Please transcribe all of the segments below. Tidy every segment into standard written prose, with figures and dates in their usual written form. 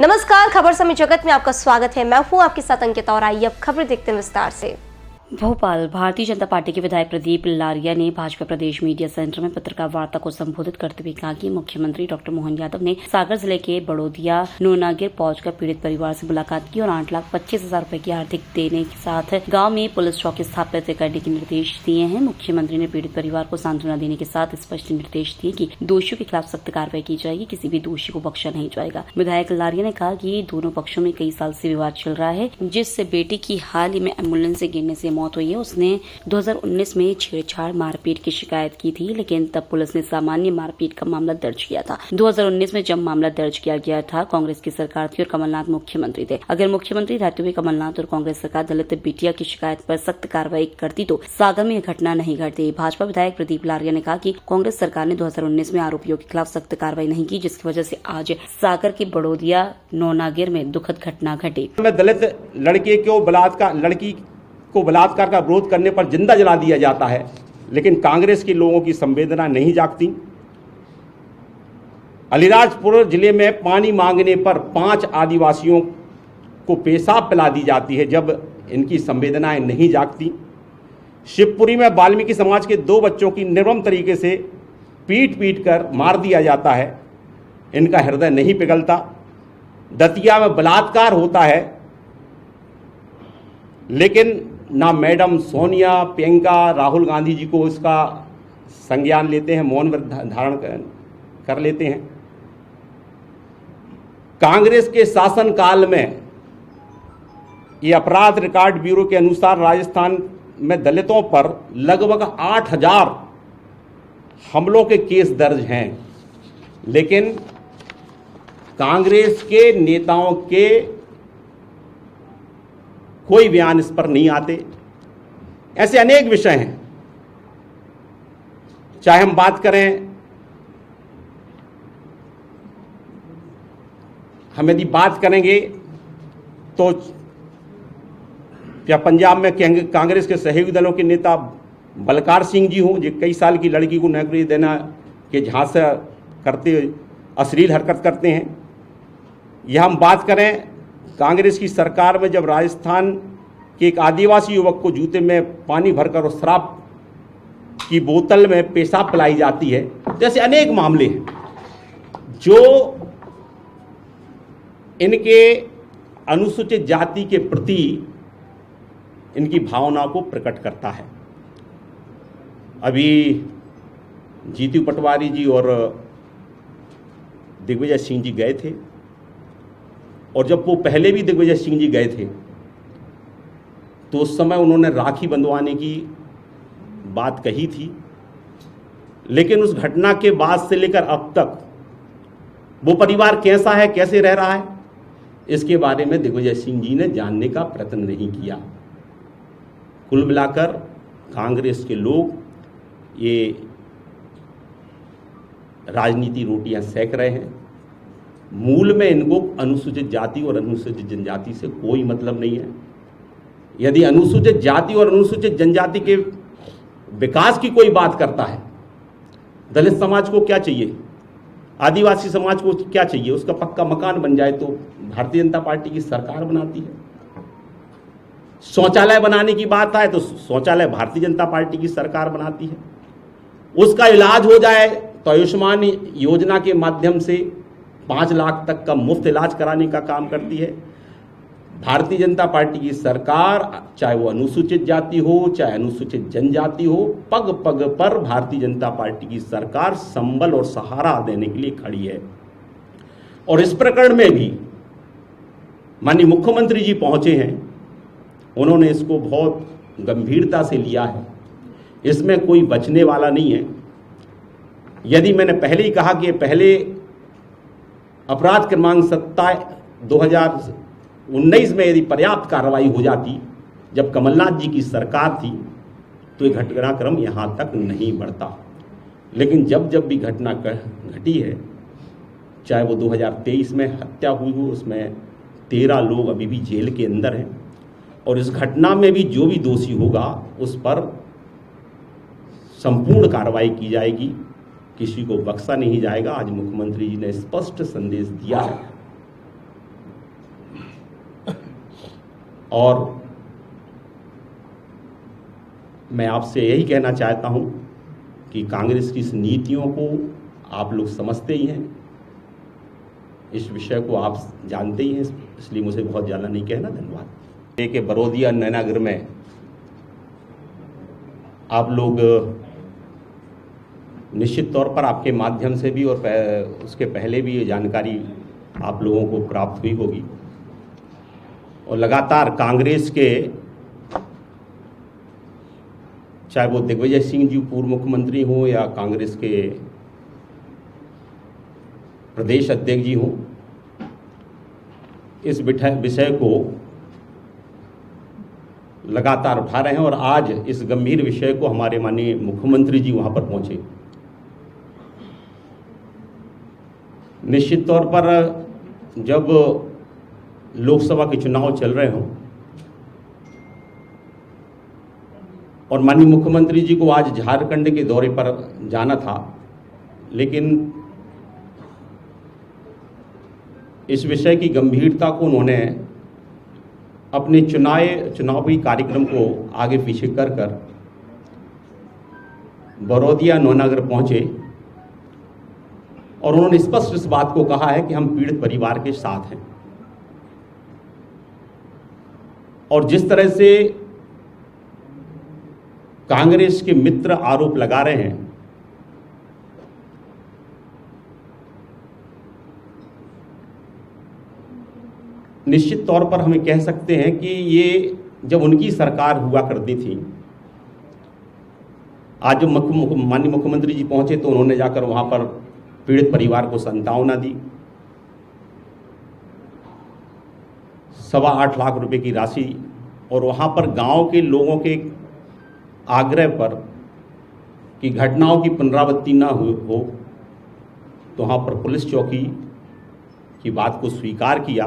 नमस्कार, खबर समय जगत में आपका स्वागत है। मैं हूं आपके साथ अंकिता और आइए अब खबर देखते हैं विस्तार से। भोपाल भारतीय जनता पार्टी के विधायक प्रदीप लारिया ने भाजपा प्रदेश मीडिया सेंटर में पत्रकार वार्ता को संबोधित करते हुए कहा कि मुख्यमंत्री डॉक्टर मोहन यादव ने सागर जिले के बड़ोदिया नोनागिर पहुंचकर पीड़ित परिवार से मुलाकात की और 8,25,000 रूपए की आर्थिक देने के साथ गांव में पुलिस चौकी स्थापित करने के निर्देश दिए हैं। मुख्यमंत्री ने पीड़ित परिवार को सांत्वना देने के साथ स्पष्ट निर्देश दिए कि दोषियों के खिलाफ सख्त कार्रवाई की जाएगी, किसी भी दोषी को बख्शा नहीं जाएगा। विधायक लारिया ने कहा कि दोनों पक्षों में कई साल से विवाद चल रहा है, जिससे बेटे की हाल ही में एम्बुलेंस से गिरने से मौत हुई है। उसने 2019 में छेड़छाड़ मारपीट की शिकायत की थी, लेकिन तब पुलिस ने सामान्य मारपीट का मामला दर्ज किया था। 2019 में जब मामला दर्ज किया गया था, कांग्रेस की सरकार थी और कमलनाथ मुख्यमंत्री थे। अगर मुख्यमंत्री रहते हुए कमलनाथ और कांग्रेस सरकार दलित बिटिया की शिकायत पर सख्त कार्रवाई करती तो सागर में यह घटना नहीं घटती। भाजपा विधायक प्रदीप लारिया ने कहा कि कांग्रेस सरकार ने 2019 में आरोपियों के खिलाफ सख्त कार्रवाई नहीं की, जिसकी वजह से आज सागर के बड़ोदिया नोनागिर में दुखद घटना घटी। दलित लड़की को बलात्कार का विरोध करने पर जिंदा जला दिया जाता है, लेकिन कांग्रेस के लोगों की संवेदना नहीं जागती। अलीराजपुर जिले में पानी मांगने पर 5 आदिवासियों को पेशाब पिला दी जाती है, जब इनकी संवेदनाएं नहीं जागती। शिवपुरी में वाल्मीकि समाज के 2 बच्चों की निर्मम तरीके से पीट कर मार दिया जाता है, इनका हृदय नहीं पिघलता। दतिया में बलात्कार होता है, लेकिन ना मैडम सोनिया, प्रियंका, राहुल गांधी जी को इसका संज्ञान लेते हैं, मौन व्रत धारण कर लेते हैं। कांग्रेस के शासनकाल में ये अपराध रिकॉर्ड ब्यूरो के अनुसार राजस्थान में दलितों पर लगभग 8,000 हमलों के केस दर्ज हैं, लेकिन कांग्रेस के नेताओं के कोई बयान इस पर नहीं आते। ऐसे अनेक विषय हैं, चाहे हम बात करें, हम यदि बात करेंगे तो क्या पंजाब में कांग्रेस के सहयोगी दलों के नेता बलकार सिंह जी हों, जो कई साल की लड़की को नौकरी देना के झांसा करते अश्लील हरकत करते हैं। या हम बात करें कांग्रेस की सरकार में जब राजस्थान के एक आदिवासी युवक को जूते में पानी भरकर और शराब की बोतल में पेशाब पिलाई जाती है। जैसे अनेक मामले हैं जो इनके अनुसूचित जाति के प्रति इनकी भावना को प्रकट करता है। अभी जीतू पटवारी जी और दिग्विजय सिंह जी गए थे, और जब वो पहले भी दिग्विजय सिंह जी गए थे तो उस समय उन्होंने राखी बंधवाने की बात कही थी, लेकिन उस घटना के बाद से लेकर अब तक वो परिवार कैसा है, कैसे रह रहा है, इसके बारे में दिग्विजय सिंह जी ने जानने का प्रयत्न नहीं किया। कुल मिलाकर कांग्रेस के लोग ये राजनीति रोटियां सेक रहे हैं। मूल में इनको अनुसूचित जाति और अनुसूचित जनजाति से कोई मतलब नहीं है। यदि अनुसूचित जाति और अनुसूचित जनजाति के विकास की कोई बात करता है, दलित समाज को क्या चाहिए, आदिवासी समाज को क्या चाहिए, उसका पक्का मकान बन जाए तो भारतीय जनता पार्टी की सरकार बनाती है। शौचालय बनाने की बात आए तो शौचालय भारतीय जनता पार्टी की सरकार बनाती है। उसका इलाज हो जाए तो आयुष्मान योजना के माध्यम से 5 लाख तक का मुफ्त इलाज कराने का काम करती है। भारतीय जनता पार्टी की सरकार, चाहे वो अनुसूचित जाति हो चाहे अनुसूचित जनजाति हो, पग पग पर भारतीय जनता पार्टी की सरकार संबल और सहारा देने के लिए खड़ी है। और इस प्रकरण में भी माननीय मुख्यमंत्री जी पहुंचे हैं, उन्होंने इसको बहुत गंभीरता से लिया है। इसमें कोई बचने वाला नहीं है। यदि मैंने पहले ही कहा कि पहले अपराध क्रमांक 27 2019 में यदि पर्याप्त कार्रवाई हो जाती, जब कमलनाथ जी की सरकार थी, तो ये घटनाक्रम यहाँ तक नहीं बढ़ता। लेकिन जब भी घटना घटी है, चाहे वो 2023 में हत्या हुई हो, उसमें 13 लोग अभी भी जेल के अंदर हैं, और इस घटना में भी जो भी दोषी होगा उस पर संपूर्ण कार्रवाई की जाएगी, किसी को बख्शा नहीं जाएगा। आज मुख्यमंत्री जी ने स्पष्ट संदेश दिया है और मैं आपसे यही कहना चाहता हूं कि कांग्रेस की इस नीतियों को आप लोग समझते ही हैं, इस विषय को आप जानते ही हैं, इसलिए मुझे बहुत ज़्यादा नहीं कहना। धन्यवाद। कि बड़ौदिया नैनागढ़ में आप लोग निश्चित तौर पर आपके माध्यम से भी और उसके पहले भी ये जानकारी आप लोगों को प्राप्त हुई होगी, और लगातार कांग्रेस के चाहे वो दिग्विजय सिंह जी पूर्व मुख्यमंत्री हों या कांग्रेस के प्रदेश अध्यक्ष जी हों, इस विषय को लगातार उठा रहे हैं। और आज इस गंभीर विषय को हमारे माननीय मुख्यमंत्री जी वहां पर पहुंचे। निश्चित तौर पर जब लोकसभा के चुनाव चल रहे हों और माननीय मुख्यमंत्री जी को आज झारखंड के दौरे पर जाना था, लेकिन इस विषय की गंभीरता को उन्होंने अपने चुनावी कार्यक्रम को आगे पीछे कर बड़ौदिया नौनागढ़ पहुंचे और उन्होंने स्पष्ट इस बात को कहा है कि हम पीड़ित परिवार के साथ हैं। और जिस तरह से कांग्रेस के मित्र आरोप लगा रहे हैं, निश्चित तौर पर हमें कह सकते हैं कि ये जब उनकी सरकार हुआ करती थी, आज जब माननीय मुख्यमंत्री जी पहुंचे तो उन्होंने जाकर वहां पर पीड़ित परिवार को सांत्वना दी, 8.25 लाख रुपए की राशि, और वहां पर गांव के लोगों के आग्रह पर कि घटनाओं की पुनरावृत्ति ना हो तो वहां पर पुलिस चौकी की बात को स्वीकार किया,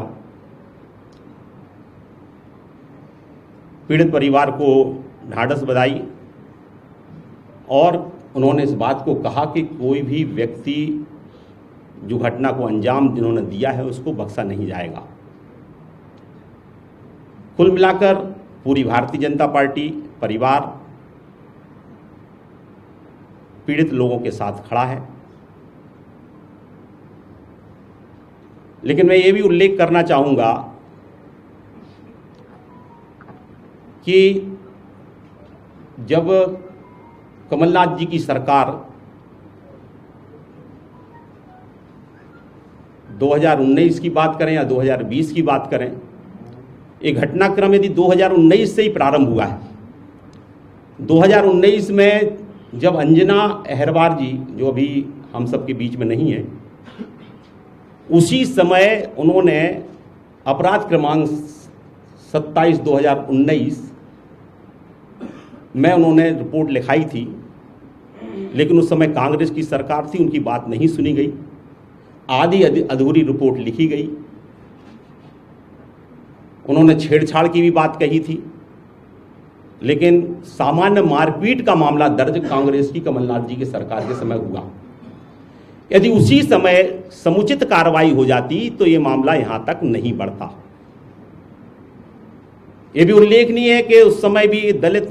पीड़ित परिवार को ढाढ़स बधाई, और उन्होंने इस बात को कहा कि कोई भी व्यक्ति जो घटना को अंजाम जिन्होंने दिया है उसको बख्शा नहीं जाएगा। कुल मिलाकर पूरी भारतीय जनता पार्टी परिवार पीड़ित लोगों के साथ खड़ा है। लेकिन मैं ये भी उल्लेख करना चाहूँगा कि जब कमलनाथ जी की सरकार 2019 की बात करें या 2020 की बात करें, ये घटनाक्रम यदि 2019 से ही प्रारंभ हुआ है। 2019 में जब अंजना अहरवार जी, जो अभी हम सबके बीच में नहीं है, उसी समय उन्होंने अपराध क्रमांक 27/2019 में उन्होंने रिपोर्ट लिखाई थी, लेकिन उस समय कांग्रेस की सरकार थी, उनकी बात नहीं सुनी गई, आधी अधूरी रिपोर्ट लिखी गई। उन्होंने छेड़छाड़ की भी बात कही थी, लेकिन सामान्य मारपीट का मामला दर्ज कांग्रेस की कमलनाथ जी की सरकार के समय हुआ। यदि उसी समय समुचित कार्रवाई हो जाती तो ये मामला यहां तक नहीं बढ़ता। ये भी उल्लेखनीय है कि उस समय भी दलित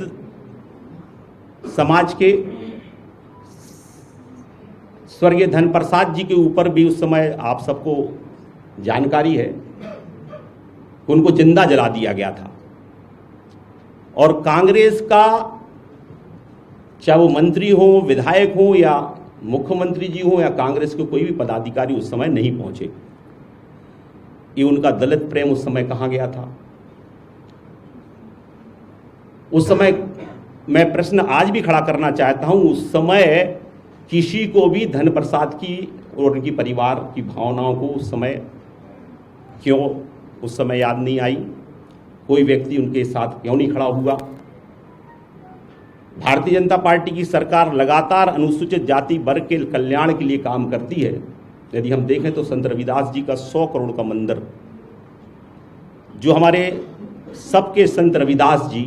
समाज के स्वर्गीय धन प्रसाद जी के ऊपर भी उस समय आप सबको जानकारी है कि उनको जिंदा जला दिया गया था। और कांग्रेस का चाहे वो मंत्री हो, विधायक हो या मुख्यमंत्री जी हो या कांग्रेस के कोई भी पदाधिकारी उस समय नहीं पहुंचे। ये उनका दलित प्रेम उस समय कहाँ गया था? उस समय मैं प्रश्न आज भी खड़ा करना चाहता हूं, उस समय किसी को भी धन प्रसाद की और उनकी परिवार की भावनाओं को उस समय क्यों उस समय याद नहीं आई? कोई व्यक्ति उनके साथ क्यों नहीं खड़ा हुआ? भारतीय जनता पार्टी की सरकार लगातार अनुसूचित जाति वर्ग के कल्याण के लिए काम करती है। यदि हम देखें तो संत रविदास जी का 100 करोड़ का मंदिर, जो हमारे सबके संत रविदास जी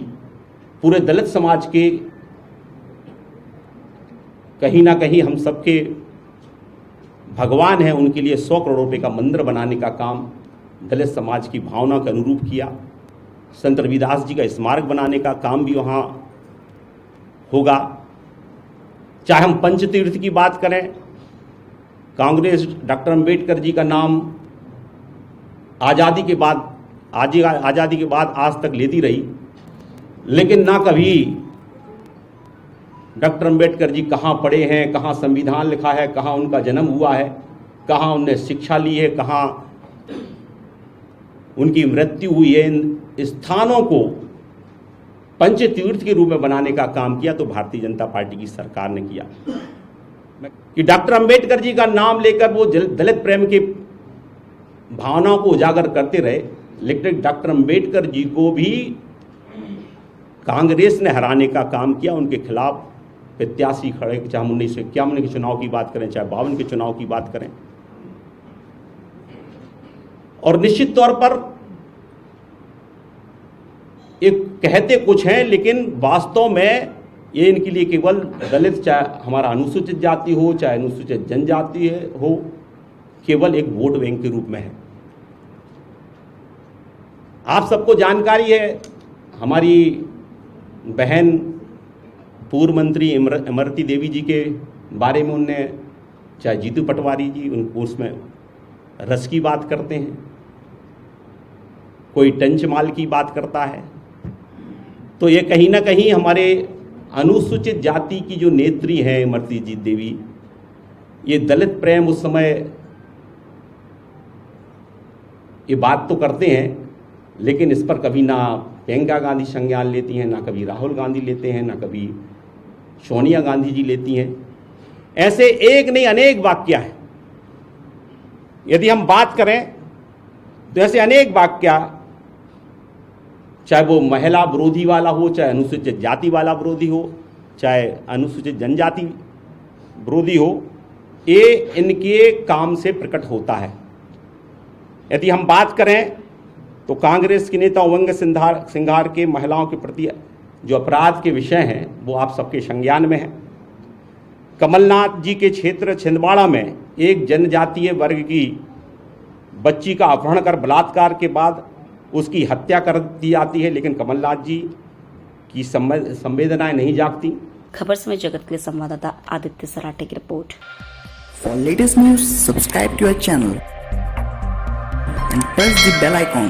पूरे दलित समाज के कहीं ना कहीं हम सबके भगवान हैं, उनके लिए 100 करोड़ रुपए का मंदिर बनाने का काम दलित समाज की भावना के अनुरूप किया। संत रविदास जी का स्मारक बनाने का काम भी वहाँ होगा। चाहे हम पंचतीर्थ की बात करें, कांग्रेस डॉक्टर अंबेडकर जी का नाम आज़ादी के बाद आज तक लेती रही, लेकिन ना कभी डॉक्टर अंबेडकर जी कहाँ पढ़े हैं, कहाँ संविधान लिखा है, कहाँ उनका जन्म हुआ है, कहाँ उनने शिक्षा ली है, कहाँ उनकी मृत्यु हुई है। इन स्थानों को पंचतीर्थ के रूप में बनाने का काम किया तो भारतीय जनता पार्टी की सरकार ने किया कि डॉक्टर अंबेडकर जी का नाम लेकर वो दलित प्रेम की भावनाओं को उजागर करते रहे, लेकिन डॉक्टर अंबेडकर जी को भी कांग्रेस ने हराने का काम किया। उनके खिलाफ प्रत्याशी खड़े, चाहे 1951 के चुनाव की बात करें, चाहे 52 के चुनाव की बात करें। और निश्चित तौर पर एक कहते कुछ हैं, लेकिन वास्तव में ये इनके लिए केवल दलित, चाहे हमारा अनुसूचित जाति हो, चाहे अनुसूचित जनजाति हो, केवल एक वोट बैंक के रूप में है। आप सबको जानकारी है, हमारी बहन पूर्व मंत्री इमरती देवी जी के बारे में उनने, चाहे जीतू पटवारी जी, उनको उसमें रस की बात करते हैं, कोई टंचमाल की बात करता है। तो ये कहीं ना कहीं हमारे अनुसूचित जाति की जो नेत्री हैं इमरती जी देवी, ये दलित प्रेम उस समय ये बात तो करते हैं, लेकिन इस पर कभी ना प्रियंका गांधी संज्ञान लेती हैं, ना कभी राहुल गांधी लेते हैं, ना कभी सोनिया गांधी जी लेती हैं। ऐसे एक नहीं अनेक वाक्य हैं। यदि हम बात करें तो ऐसे अनेक वाक्य, चाहे वो महिला विरोधी वाला हो, चाहे अनुसूचित जाति वाला विरोधी हो, चाहे अनुसूचित जनजाति विरोधी हो, ये इनके काम से प्रकट होता है। यदि हम बात करें तो कांग्रेस के नेता उमंग सिंघार के महिलाओं के प्रति जो अपराध के विषय हैं वो आप सबके संज्ञान में है। कमलनाथ जी के क्षेत्र छिंदवाड़ा में एक जनजातीय वर्ग की बच्ची का अपहरण कर बलात्कार के बाद उसकी हत्या कर दी जाती है, लेकिन कमलनाथ जी की संवेदनाएं नहीं जागती। खबर समय जगत के लिए संवाददाता आदित्य सराठे की report. For latest news, subscribe to our channel and press the bell icon.